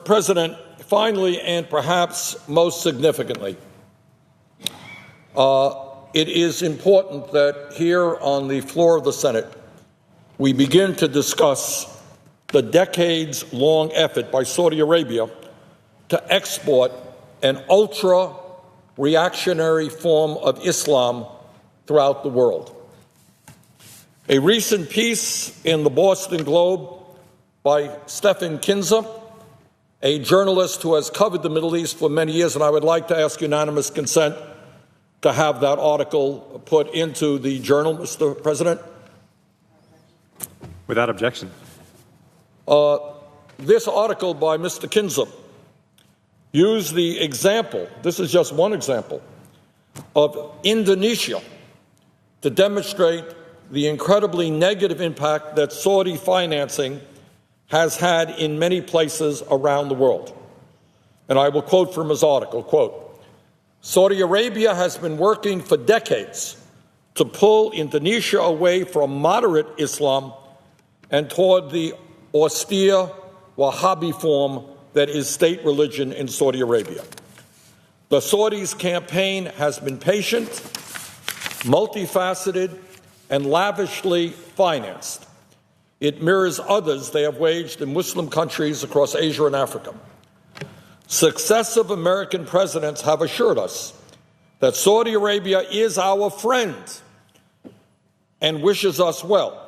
President, finally and perhaps most significantly, it is important that here on the floor of the Senate we begin to discuss the decades-long effort by Saudi Arabia to export an ultra-reactionary form of Islam throughout the world. A recent piece in the Boston Globe by Stephen Kinzer, a journalist who has covered the Middle East for many years, and I would like to ask unanimous consent to have that article put into the journal, Mr. President. Without objection. This article by Mr. Kinzer used the example, this is just one example, of Indonesia to demonstrate the incredibly negative impact that Saudi financing has had in many places around the world. And I will quote from his article, quote, "Saudi Arabia has been working for decades to pull Indonesia away from moderate Islam and toward the austere Wahhabi form that is state religion in Saudi Arabia. The Saudis' campaign has been patient, multifaceted, and lavishly financed. It mirrors others they have waged in Muslim countries across Asia and Africa. Successive American presidents have assured us that Saudi Arabia is our friend and wishes us well.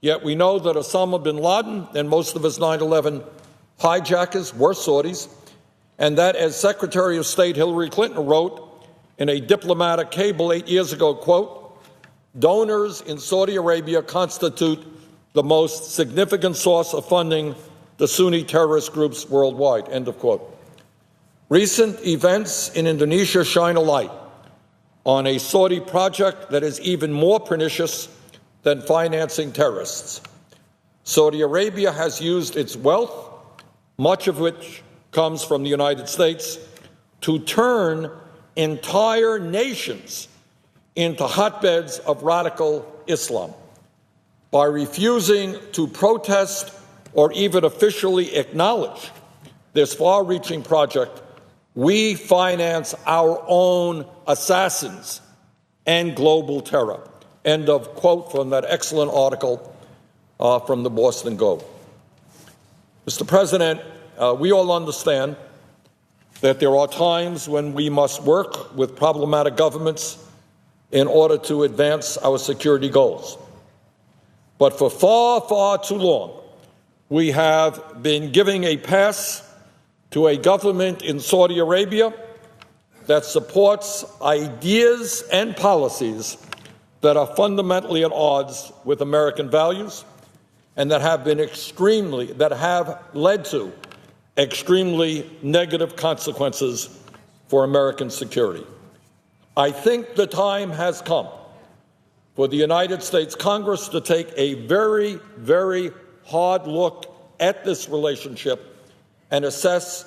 Yet we know that Osama bin Laden and most of his 9/11 hijackers were Saudis, and that, as Secretary of State Hillary Clinton wrote in a diplomatic cable 8 years ago, quote, donors in Saudi Arabia constitute the most significant source of funding the Sunni terrorist groups worldwide, end of quote. Recent events in Indonesia shine a light on a Saudi project that is even more pernicious than financing terrorists. Saudi Arabia has used its wealth, much of which comes from the United States, to turn entire nations into hotbeds of radical Islam. By refusing to protest or even officially acknowledge this far-reaching project, we finance our own assassins and global terror. End of quote from that excellent article from the Boston Globe. Mr. President, we all understand that there are times when we must work with problematic governments in order to advance our security goals. But for far, far too long, we have been giving a pass to a government in Saudi Arabia that supports ideas and policies that are fundamentally at odds with American values and that have led to extremely negative consequences for American security. I think the time has come for the United States Congress to take a very, very hard look at this relationship and assess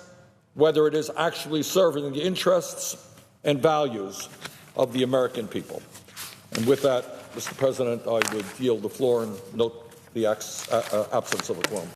whether it is actually serving the interests and values of the American people. And with that, Mr. President, I would yield the floor and note the absence of a quorum.